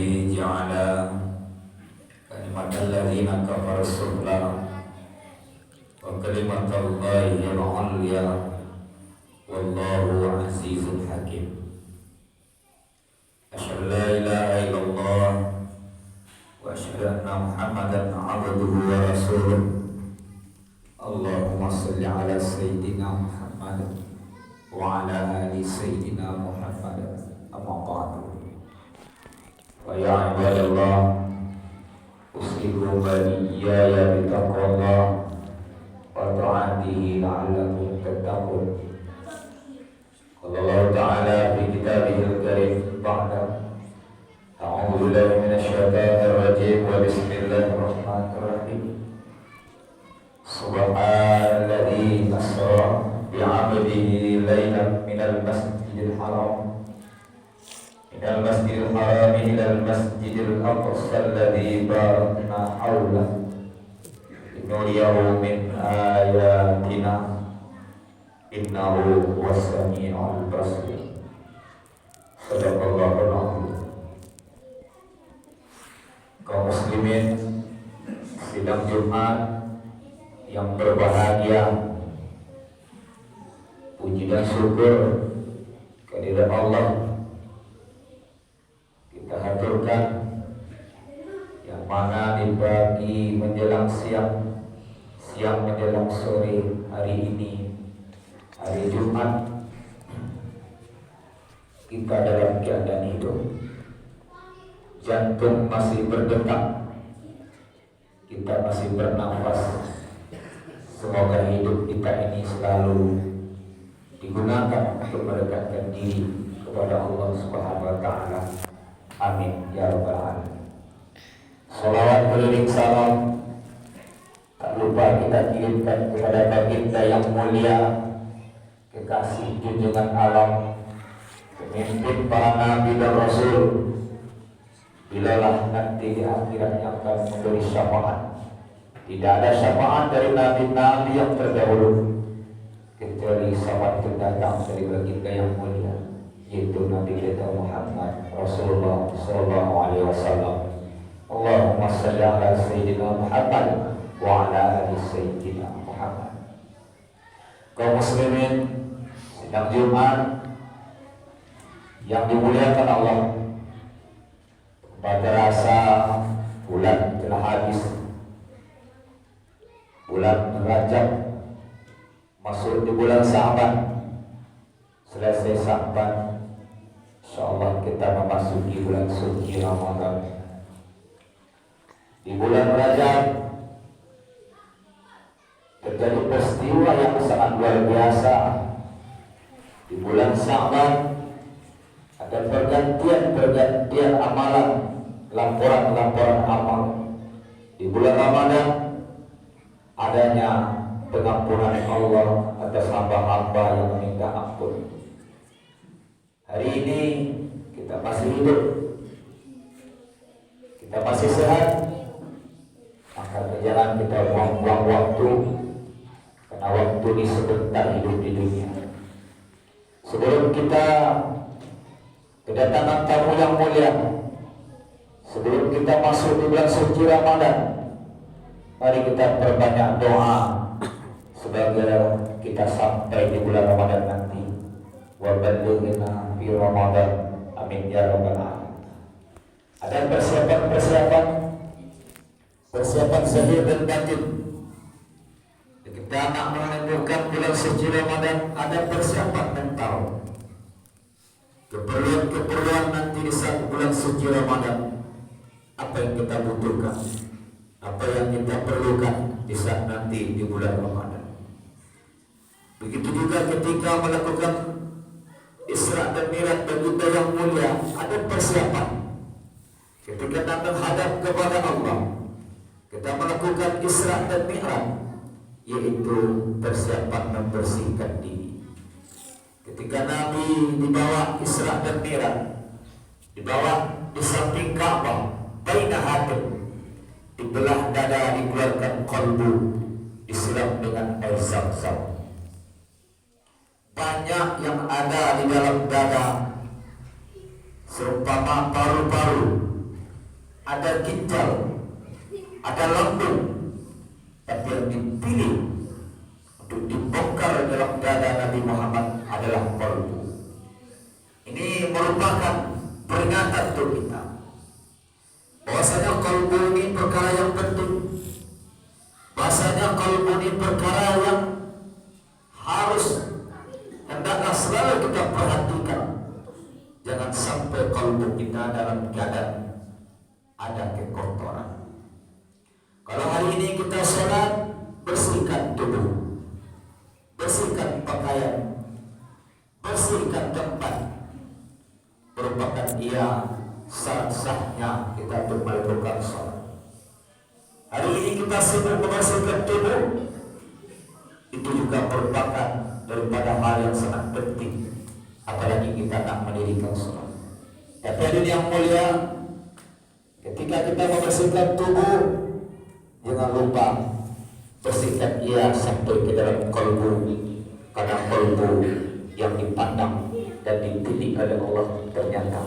الذي جعل كلمة الذين كفروا السفلى وكلمة الله العليا والله عزيز حكيم. أشهد أن لا إله إلا الله وأشهد أن محمدا عبده ورسوله. اللهم صل على سيدنا محمد وعلى آل سيدنا محمد. أما بعد فيا عباد الله أوصيكم وإياي بتقوى الله وطاعته لعلكم تتقون. قال الله تعالى في كتابه الكريم بعد أعوذ بالله من الشيطان الرجيم وبسم الله الرحمن الرحيم. سبحان الذي أسرى بعبده ليلا من المسجد الحرام إلى المسجد الأقصى الذي باركنا حوله لنريه من آياتنا إنه هو السميع البصير. صدق الله العظيم. Kaum muslimin, sidang Jumat yang berbahagia, puji dan syukur kehadirat Allah kita haturkan, yang mana di pagi menjelang siang, siang menjelang sore hari ini, hari Jumat, kita dalam keadaan hidup, jantung masih berdetak, kita masih bernafas. Semoga hidup kita ini selalu digunakan untuk mendekatkan diri kepada Allah Subhanahu wa Ta'ala. Amin ya rabbal alamin. Salawat beriring salam tak lupa kita kirimkan kepada baginda yang mulia, kekasih junjungan alam, pemimpin para nabi dan rasul. Bilalah nanti di akhirat yang akan memberi syafaat. Tidak ada syafaat dari nabi-nabi yang terdahulu kecuali syafaat terdatang dari baginda yang mulia, yaitu Nabi kita Muhammad Rasulullah sallallahu alaihi wasallam. Allahumma shalli ala sayyidina Muhammad wa ala ali sayyidina Muhammad. Kaum muslimin, sidang Jumat yang dimuliakan Allah, pada rasa bulan telah habis, bulan Rajab masuk di bulan Sa'ban. Selesai Sa'ban, insyaallah kita memasuki bulan suci Ramadan. Di bulan Rajab terjadi peristiwa yang sangat luar biasa. Di bulan Sa'ban ada pergantian amalan, laporan amal. Di bulan Ramadan adanya pengampunan Allah atas hamba-hamba yang meminta ampun. Hari ini kita masih hidup, kita masih sehat, maka jangan kita buang-buang waktu, karena waktu ini sebentar hidup di dunia. Sebelum kita kedatangan tamu yang mulia, sebelum kita masuk di bulan suci Ramadan, mari kita perbanyak doa sebagai kita sampai di bulan Ramadan nanti. Wa ballighna fi Ramadan. Amin ya rabbal alamin. Ada persiapan zahir dan batin. Kita nak menentukan bulan suci Ramadan, ada persiapan mental. Keperluan nanti di saat bulan suci Ramadan. Apa yang kita butuhkan, apa yang kita perlukan di saat nanti di bulan Ramadan. Begitu juga ketika melakukan Isra dan Mi'raj baginda yang mulia, ada persiapan. Ketika kita menghadap kepada Allah, kita melakukan Isra dan Mi'raj, yaitu persiapan membersihkan diri. Ketika Nabi dibawa Isra dan Mi'raj, dibawa di samping Ka'bah, baina hatim, dibelah dada, dikeluarkan kalbu, disiram dengan air Zam-Zam. Banyak yang ada di dalam dada, seumpama paru-paru ada ginjal, ada lambung, tapi yang dipilih untuk dibongkar dalam dada Nabi Muhammad adalah kalbu. Ini merupakan peringatan untuk kita bahwasanya kalbu ini perkara yang penting, bahwasanya kalbu ini perkara yang harus hendaklah selalu kita perhatikan. Jangan sampai kalbu kita dalam keadaan ada kekotoran. Kalau hari ini kita sholat, bersihkan tubuh, bersihkan pakaian, bersihkan tempat, merupakan ia sah-sahnya kita untuk melakukan sholat. Hari ini kita sibuk membersihkan tubuh, itu juga merupakan daripada hal yang sangat penting, apalagi kita nak mendirikan sholat. Tapi hadirin yang mulia, ketika kita membersihkan tubuh, jangan lupa bersihkan ia sampai ke dalam kalbu, karena kalbu yang dipandang dan dipilih oleh Allah ternyata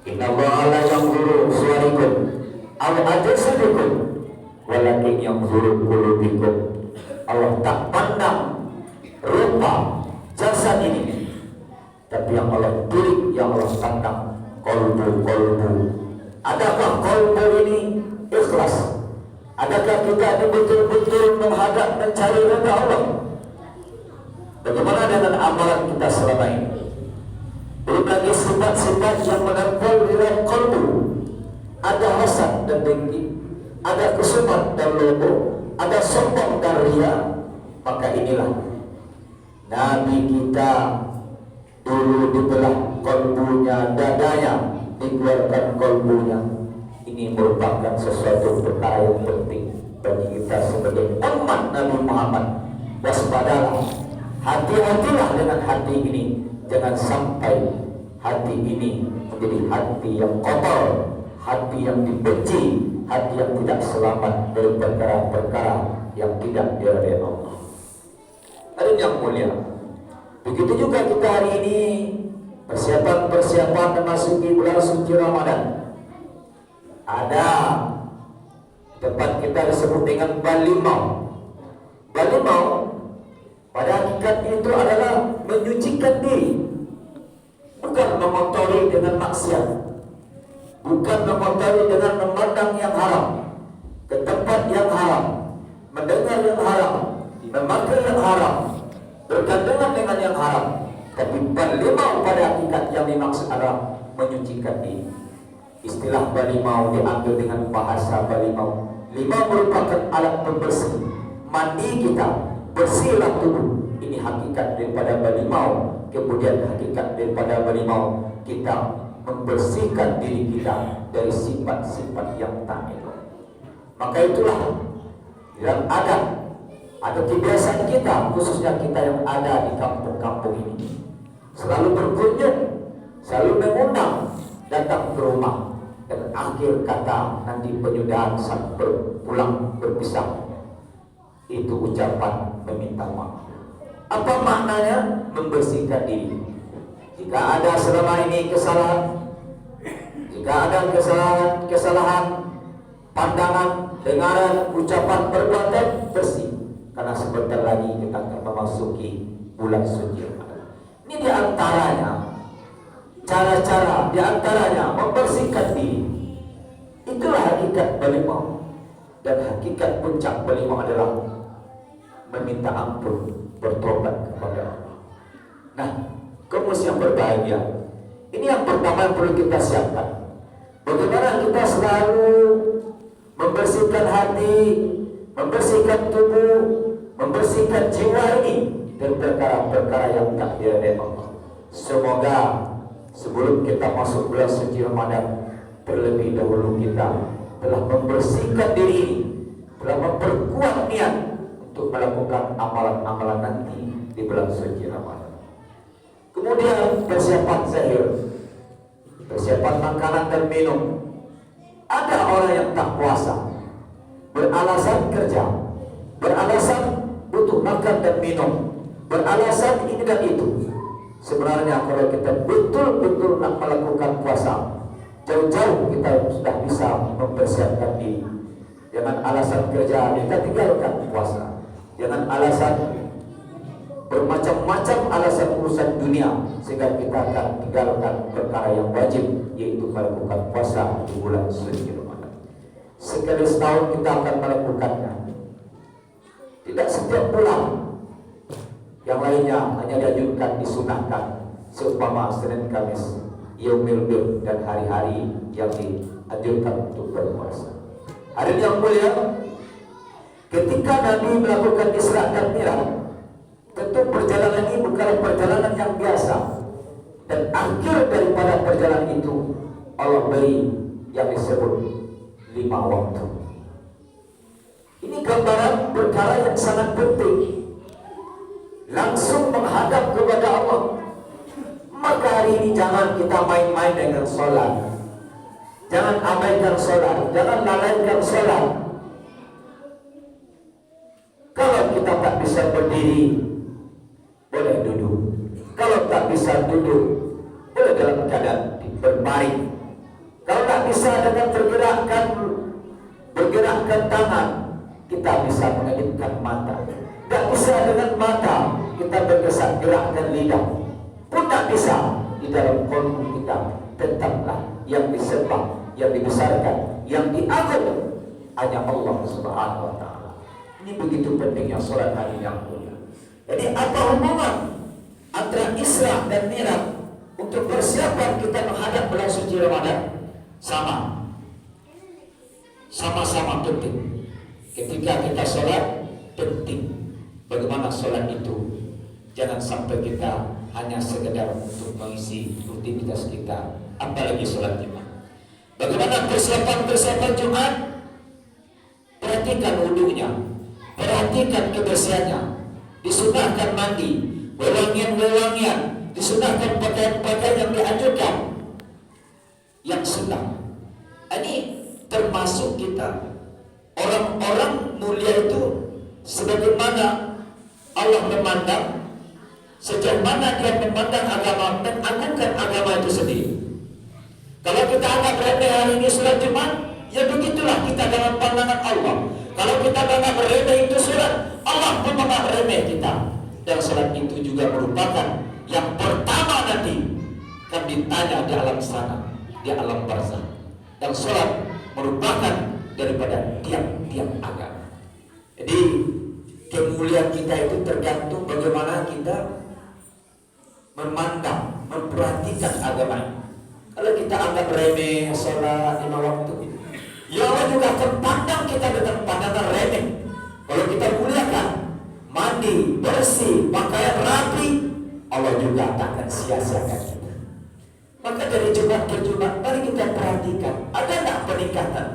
inna Allaha la yanzuru suwarikum aw ajsadikum walakin yanzuru qulubikum. Allah tak pandang rupa jasad ini, tapi yang Allah pilih, yang Allah pandang kalbu. Adakah kalbu ini ikhlas? Adakah kita ini betul-betul menghadap mencari ridha Allah? Bagaimana dengan amalan kita selama ini? Belum lagi sifat-sifat yang menempel di dalam kalbu. Ada hasad dan dengki, ada kesumat dan lobo, ada sombong dan ria. Maka inilah Nabi kita dulu dibelah kalbunya, dadanya dikeluarkan kalbunya. Ini merupakan sesuatu perkara yang penting bagi kita sebagai umat Nabi Muhammad. Waspadalah, hati-hatilah dengan hati ini. Jangan sampai hati ini menjadi hati yang kotor, hati yang dibenci, hati yang tidak selamat dari perkara-perkara yang tidak diridhai Allah. Hadirin yang mulia, begitu juga kita hari ini persiapan memasuki bulan suci Ramadan. Ada tempat kita disebut dengan balimau. Balimau pada hakikat itu adalah menyucikan diri, bukan mengotori dengan maksiat, bukan mengotori dengan memandang yang haram, ke tempat yang haram, mendengar yang haram, memakai yang haram, bergandengan dengan yang haram. Tapi balimau pada hakikat yang dimaksud adalah menyucikan diri. Istilah balimau diambil dengan bahasa balimau. Limau merupakan alat pembersih. Mandi kita, bersihlah tubuh. Ini hakikat daripada balimau. Kemudian hakikat daripada balimau, kita membersihkan diri kita dari sifat-sifat yang tak elok. Maka itulah yang ada kebiasaan kita, khususnya kita yang ada di kampung-kampung ini, selalu berkunjung, selalu mengundang datang ke rumah, dan akhir kata nanti penyudahan saat berpulang berpisah itu ucapan meminta maaf. Apa maknanya? Membersihkan diri. Jika ada selama ini kesalahan, jika ada kesalahan pandangan, dengaran, ucapan, perbuatan, bersih. Karena sebentar lagi kita akan memasuki bulan suci Ramadan. Ini diantaranya cara-cara, diantaranya membersihkan diri. Itulah hakikat balimau. Dan hakikat puncak balimau adalah meminta ampun, bertobat kepada Allah. Nah, kaum yang berbahagia, ini yang pertama yang perlu kita siapkan. Bagaimana kita selalu membersihkan hati, membersihkan tubuh, membersihkan jiwa ini dari perkara-perkara yang tak diridhai Allah. Semoga sebelum kita masuk bulan suci Ramadan, terlebih dahulu kita telah membersihkan diri, telah memperkuat niat untuk melakukan amalan-amalan nanti di bulan suci Ramadan. Kemudian persiapan zahir, persiapan makanan dan minum. Ada orang yang tak puasa, beralasan kerja, beralasan butuh makan dan minum, beralasan ini dan itu. Sebenarnya kalau kita betul-betul nak melakukan puasa, Jauh-jauh kita sudah bisa mempersiapkan diri. Jangan alasan kerja kita tinggalkan puasa. Jangan alasan bermacam-macam alasan urusan dunia sehingga kita akan tinggalkan perkara yang wajib, yaitu melakukan puasa di bulan suci Ramadan. Sekali setahun kita akan melakukannya, tidak setiap bulan. Yang lainnya hanya dianjurkan, disunahkan, seumpama Senin, Kamis, Yaumil Bir, dan hari-hari yang dianjurkan untuk berpuasa. Hari yang mulia, ketika Nabi melakukan Isra dan Mi'raj, tentu perjalanan ini bukan perjalanan yang biasa, dan akhir daripada perjalanan itu Allah beri yang disebut 5 waktu. Ini gambaran perkara yang sangat penting. Langsung menghadap kepada Allah. Maka hari ini jangan kita main-main dengan sholat. Jangan abaikan sholat, jangan lalaikan sholat. Kalau kita tak bisa berdiri, boleh duduk. Kalau tak bisa duduk, boleh dalam keadaan berbaring. Kalau tak bisa dengan bergerakkan tangan, kita bisa mengedipkan mata. Tak bisa dengan mata, kita bergesak gerakkan lidah. Pun tak bisa, di dalam kolbu kita tetaplah yang disembah, yang dibesarkan, yang diagung hanya Allah Subhanahu wa Ta'ala. Ini begitu pentingnya sholat hari yang mulia. Jadi apa hubungan antara Isra dan Mi'raj untuk persiapan kita menghadap bulan suci Ramadan? Sama-sama penting. Ketika kita sholat, penting. Bagaimana sholat itu? Jangan sampai kita hanya sekedar untuk mengisi rutinitas kita, apalagi sholat Jumat. Bagaimana persiapan Jumat? Perhatikan wudunya, perhatikan kebersihannya. Disunahkan mandi, wewangian, disunahkan pakaian-pakaian yang dianjurkan, yang sunnah. Ini termasuk kita. Orang-orang mulia itu sebagaimana Allah memandang, sejauh mana dia memandang agama, mengagungkan agama itu sendiri. Kalau kita anggap remeh hari ini sholat Jumat, ya begitulah kita dalam pandangan Allah. Kalau kita anggap remeh itu sholat, Allah pun menganggap remeh kita. Dan sholat itu juga merupakan yang pertama nanti akan ditanya di alam sana, di alam barzakh. Dan sholat merupakan daripada tiap-tiap agama. Jadi kemuliaan kita itu tergantung bagaimana kita memandang, memperhatikan agama. Kalau kita anggap remeh sholat 5 waktu, ya Allah juga akan pandang kita dengan pandangan remeh. Kalau kita muliakan, mandi, bersih, pakaian rapi, Allah juga tak akan sia-siakan kita. Maka dari Jumat ke Jumat, mari kita perhatikan, ada tak peningkatan?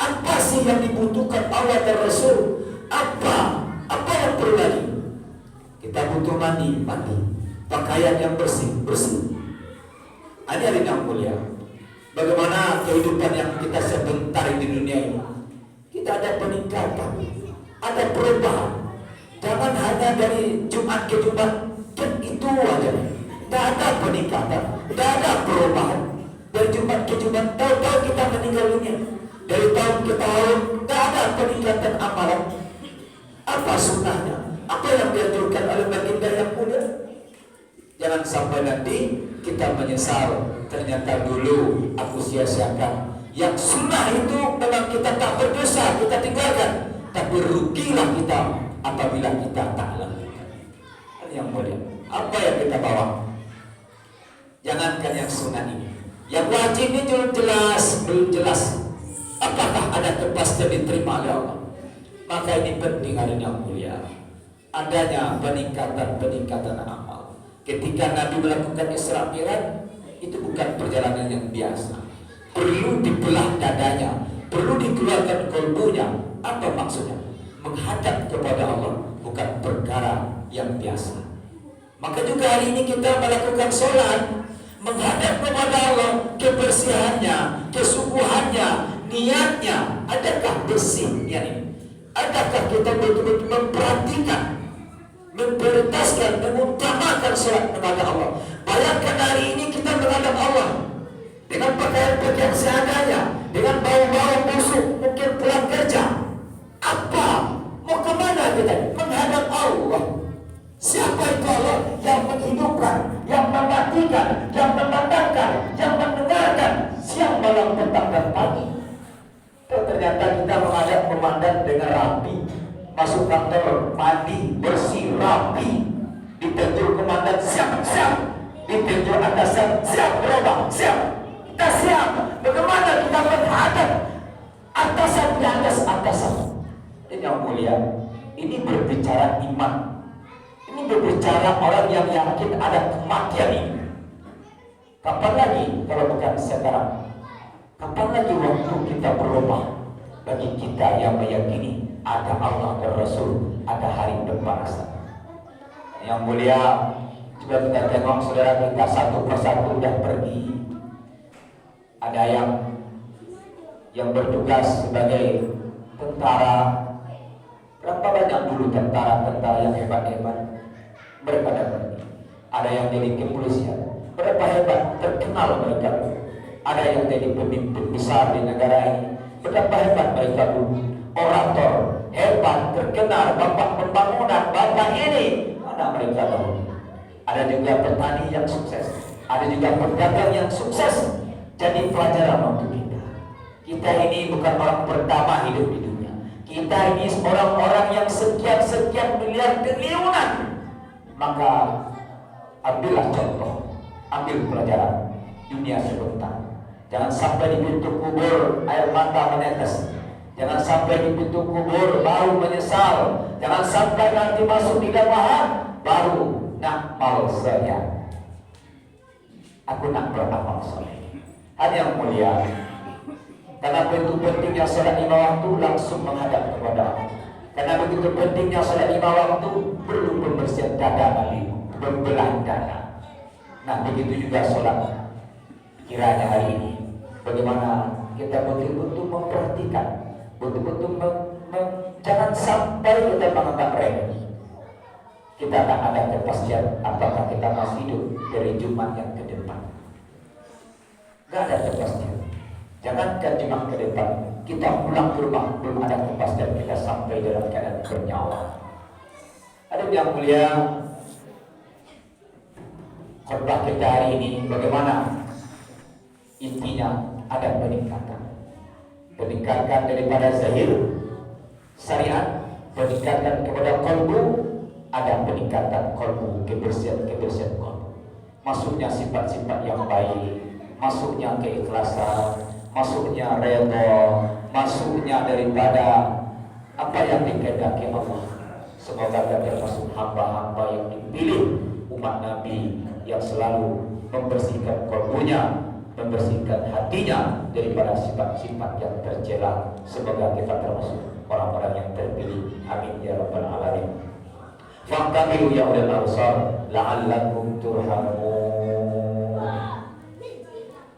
Apa sih yang dibutuhkan Allah dan Rasul? Apa yang perlu lagi? Kita butuh mandi. Pakaian yang bersih. Ini hari yang mulia. Bagaimana kehidupan yang kita sebentar di dunia ini? Kita ada peningkatan, ada perubahan. Jangan hanya dari Jumat ke Jumat, dan itu aja. Tidak ada peningkatan, tidak ada perubahan. Dari Jumat ke Jumat, tahu-tahu kita meninggal dunia. Dari tahun ke tahun, tidak ada peningkatan amalan. Apa sunnahnya? Apa yang dianjurkan oleh baginda yang mulia? Jangan sampai nanti kita menyesal, ternyata dulu aku sia-siakan. Yang sunnah itu memang kita tak berdosa, kita tinggalkan, tapi rugilah kita apabila kita tak lakukan. Yang mulia, apa yang kita bawa? Jangankan yang sunnah ini, yang wajib ini belum jelas. Apakah ada kepastian diterima oleh Allah? Maka ini penting hari yang mulia, adanya peningkatan amal. Ketika Nabi melakukan Isra Mi'raj, itu bukan perjalanan yang biasa. Perlu dibelah dadanya, perlu dikeluarkan kolbunya. Apa maksudnya? Menghadap kepada Allah bukan perkara yang biasa. Maka juga hari ini kita melakukan sholat, menghadap kepada Allah, kebersihannya, kesungguhannya, niatnya, adakah bersih niat ini? Adakah kita betul-betul memperhatikan, memprioritaskan, mengutamakan sholat kepada Allah? Bayangkan hari ini kita menghadap Allah dengan pakaian-pakaian seadanya, dengan bau-bau busuk, mungkin pulang kerja. Apa? Mau kemana kita? Menghadap Allah. Siapa itu Allah? Yang menghidupkan, yang mematikan, yang memandangkan, yang mendengarkan siang, malam, petang, dan pagi. Ternyata kita menghadap memandang dengan rapi. Masuk kantor, mandi, bersih, rapi. Ditegur komandan, siap. Ditegur atasan, siap berubah, siap. Kita siap. Bagaimana kita menghadap atasan di atas atasan? Ini yang mulia. Ini berbicara iman. Ini berbicara orang yang yakin ada kematian ini. Kapan lagi kalau bukan sekarang? Kapan lagi waktu kita berubah? Bagi kita yang meyakini ada Allah dan Rasul, ada hari depan sana. Yang mulia, coba kita tengok saudara kita satu persatu sudah pergi. Ada yang bertugas sebagai tentara. Berapa banyak dulu tentara-tentara yang hebat-hebat? Mereka dah pergi. Ada yang jadi kepolisian. Berapa hebat, terkenal mereka. Ada yang jadi pemimpin besar di negara ini. Berapa hebat mereka dulu. Orator, hebat, terkenal, bapak pembangunan, bapak ini. Ada mereka dulu. Ada juga petani yang sukses. Ada juga pedagang yang sukses. Jadi pelajaran untuk kita. Kita ini bukan orang pertama hidup di dunia. Kita ini orang-orang yang sekian miliar triliunan. Maka ambillah contoh, ambil pelajaran dunia sebentar. Jangan sampai di pintu kubur air mata menetes. Jangan sampai di pintu kubur baru menyesal. Jangan sampai nanti masuk di lapangan baru nak mau saya. Aku nak beramal soleh. Hanya yang mulia. Karena begitu pentingnya salat lima waktu langsung menghadap kepada Allah. Karena begitu pentingnya salat lima waktu perlu pembersihan dada lagi, membelah dada. Nah begitu juga salat. Kiranya hari ini bagaimana kita betul-betul memperhatikan, betul-betul jangan sampai kita menganggap remeh. Kita tak ada kepastian apakah kita masih hidup dari Jumat yang ke depan. Gak ada kepastian. Jangankan Jumat ke depan, kita pulang ke rumah belum ada kepastian kita sampai dalam keadaan bernyawa. Ada yang mulia, khotbah kita hari ini bagaimana? Intinya ada peningkatan daripada zahir syariat, peningkatan kepada qalbu, ada peningkatan qalbu, kebersihan qalbu. Masuknya sifat-sifat yang baik, masuknya keikhlasan, masuknya redha, masuknya daripada apa yang dikehendaki Allah. Semoga kita termasuk hamba-hamba yang dipilih umat Nabi yang selalu membersihkan qalbunya, membersihkan hatinya daripada sifat-sifat yang tercela. Semoga kita termasuk orang-orang yang terpilih. Amin ya rabbal alamin. Faqtabilu ya ulil absar la'allakum turhamun.